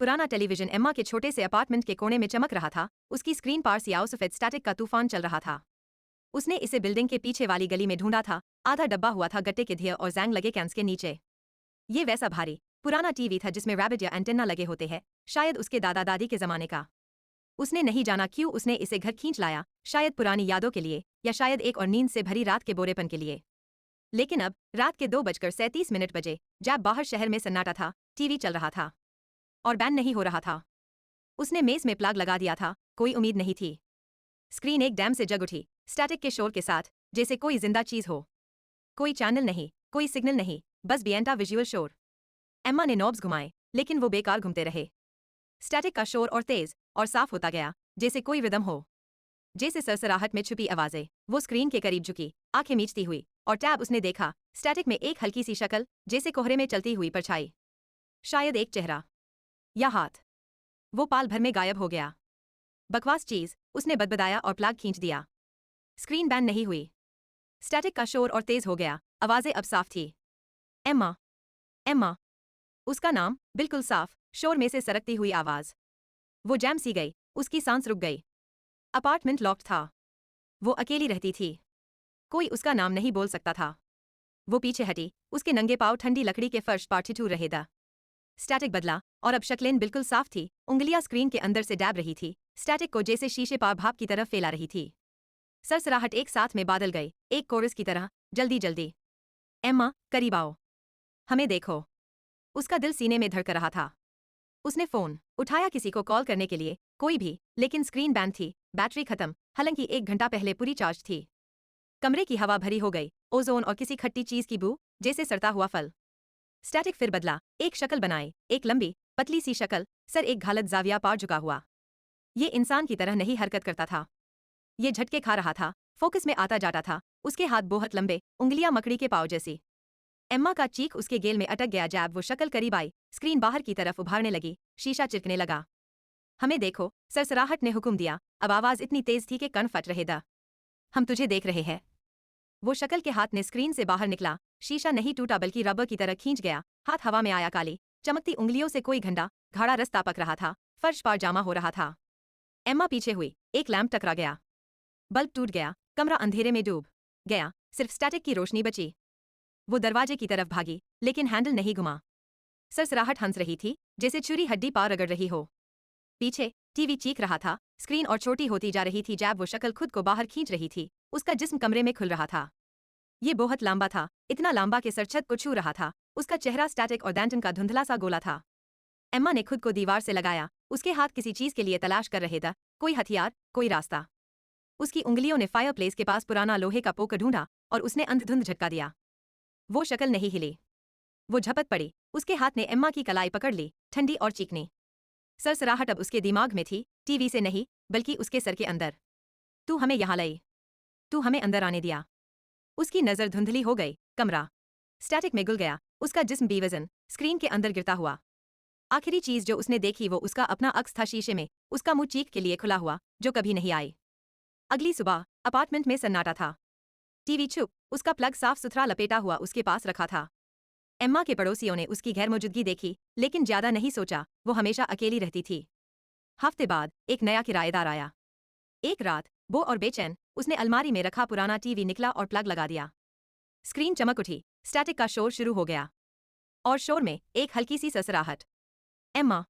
पुराना television Emma के छोटे से अपार्टमेंट के कोने में चमक रहा था। उसकी स्क्रीन पर सियाओसफेद स्टैटिक का तूफान चल रहा था। उसने इसे बिल्डिंग के पीछे वाली गली में ढूंढा था, आधा डब्बा हुआ था गट्टे के धिया और जैंग लगे कैंस के नीचे। ये वैसा भारी पुराना टीवी था जिसमें रैबिट या एंटेना लगे होते हैं, शायद उसके दादा दादी के जमाने का। उसने नहीं जाना क्यों उसने इसे घर खींच लाया, शायद पुरानी यादों के लिए या शायद एक और नींद से भरी रात के बोरेपन के लिए। लेकिन अब रात के 2:37 बजे, जब बाहर शहर में सन्नाटा था, टीवी चल रहा था और बैन नहीं हो रहा था। उसने मेज में प्लग लगा दिया था, कोई उम्मीद नहीं थी। स्क्रीन एक डैम से जग उठी, स्टैटिक के शोर के साथ, जैसे कोई जिंदा चीज हो। कोई चैनल नहीं, कोई सिग्नल नहीं, बस बेएंता विजुअल शोर। एम्मा ने नॉब्स घुमाए, लेकिन वो बेकार घूमते रहे। स्टैटिक का शोर और तेज और साफ होता गया, जैसे कोई रिदम हो। जैसे सरसराहट में छुपी आवाजें। वो स्क्रीन के करीब झुकी, आंखें मीचती हुई, और टैब उसने देखा, स्टैटिक में एक हल्की सी शक्ल, जैसे कोहरे में चलती हुई परछाई। शायद एक चेहरा या हाथ। वो पाल भर में गायब हो गया। बकवास चीज, उसने बदबदाया और प्लग खींच दिया। स्क्रीन बैन नहीं हुई। स्टैटिक का शोर और तेज हो गया, आवाजें अब साफ थी। Emma, Emma. उसका नाम, बिल्कुल साफ, शोर में से सरकती हुई आवाज। वो जैम सी गई, उसकी सांस रुक गई। अपार्टमेंट लॉक्ड था। वो अकेली रहती थी। कोई उसका नाम नहीं बोल सकता था। वो पीछे हटी, उसके नंगे पांव ठंडी लकड़ी के फर्श पर ठिठुर रहे थे। स्टैटिक बदला, और अब शक्लें बिल्कुल साफ थी, उंगलियां स्क्रीन के अंदर से डैब रही थी, स्टैटिक को जैसे शीशे पर भाप की तरफ फैला रही थी। सरसराहट एक साथ में बादल गई, एक कोरस की तरह, जल्दी जल्दी। एम्मा, करीब आओ। हमें देखो। उसका दिल सीने में धड़क रहा था। उसने फोन उठाया किसी को कॉल करने के लिए, कोई भी, लेकिन स्क्रीन बैन थी, बैटरी खत्म, हालांकि 1 घंटा पहले पूरी चार्ज थी। कमरे की हवा भरी हो गई, ओजोन और किसी खट्टी चीज की बू, जैसे सड़ता हुआ फल। स्टैटिक फिर बदला, एक शक्ल बनाई, एक लंबी, पतली सी शक्ल, सर एक घालत जाविया पार झुका हुआ। ये इंसान की तरह नहीं हरकत करता था। ये झटके खा रहा था, फोकस में आता जाता था, उसके हाथ बहुत लंबे, उंगलियां मकड़ी के पाव जैसी। एम्मा का चीख उसके गेल में अटक गया जब वो शक्ल करीब आई, स्क्रीन बाहर की तरफ उभारने लगी, शीशा चिरकने लगा। हमें देखो, सरसराहट ने हुक्म दिया, अब आवाज इतनी तेज थी कि कण फट रहे थे। हम तुझे देख रहे हैं। वो शक्ल के हाथ ने स्क्रीन से बाहर निकला, शीशा नहीं टूटा बल्कि रबर की तरह खींच गया, हाथ हवा में आया, काली चमकती उंगलियों से कोई घंटा घाड़ा रास्ता पक रहा था, फर्श पर जामा हो रहा था। एम्मा पीछे हुई, एक लैंप टकरा गया, बल्ब टूट गया, कमरा अंधेरे में डूब गया, सिर्फ स्टैटिक की रोशनी बची। वो दरवाजे की तरफ भागी, लेकिन हैंडल नहीं घुमा। सरसराहट हंस रही थी, जैसे छुरी हड्डी पार रगड़ रही हो। पीछे टीवी चीख रहा था, स्क्रीन और छोटी होती जा रही थी जब वो शक्ल खुद को बाहर खींच रही थी, उसका जिस्म कमरे में खुल रहा था। ये बहुत लंबा था, इतना लंबा कि सरछत को छू रहा था, उसका चेहरा स्टैटिक और डैंटन का धुंधला सा गोला था। एम्मा ने खुद को दीवार से लगाया, उसके हाथ किसी चीज के लिए तलाश कर रहे थे, कोई हथियार, कोई रास्ता। उसकी उंगलियों ने फायरप्लेस के पास पुराना लोहे का पोकर ढूंढा, और उसने अंधधुंध झटका दिया। वो शक्ल नहीं हिली। वो झपट पड़ी, उसके हाथ ने एम्मा की कलाई पकड़ ली, ठंडी और चीकनी। सरसराहट अब उसके दिमाग में थी, टीवी से नहीं, बल्कि उसके सर के अंदर। तू हमें यहाँ लाई। तू हमें अंदर आने दिया। उसकी नजर धुंधली हो गई, कमरा स्टैटिक में घुल गया, उसका जिस्म बेवजन, स्क्रीन के अंदर गिरता हुआ। आखिरी चीज जो उसने देखी वो उसका अपना अक्स था शीशे में, उसका मुंह चीख के लिए खुला हुआ, जो कभी नहीं आई। अगली सुबह अपार्टमेंट में सन्नाटा था। टीवी चुप, उसका प्लग साफ सुथरा लपेटा हुआ उसके पास रखा था। एम्मा के पड़ोसियों ने उसकी गैर मौजूदगी देखी, लेकिन ज्यादा नहीं सोचा, वो हमेशा अकेली रहती थी। हफ्ते बाद एक नया किराएदार आया। एक रात, बो और बेचैन, उसने अलमारी में रखा पुराना टीवी निकला और प्लग लगा दिया। स्क्रीन चमक उठी, स्टैटिक का शोर शुरू हो गया, और शोर में एक हल्की सी ससराहट। एम्मा,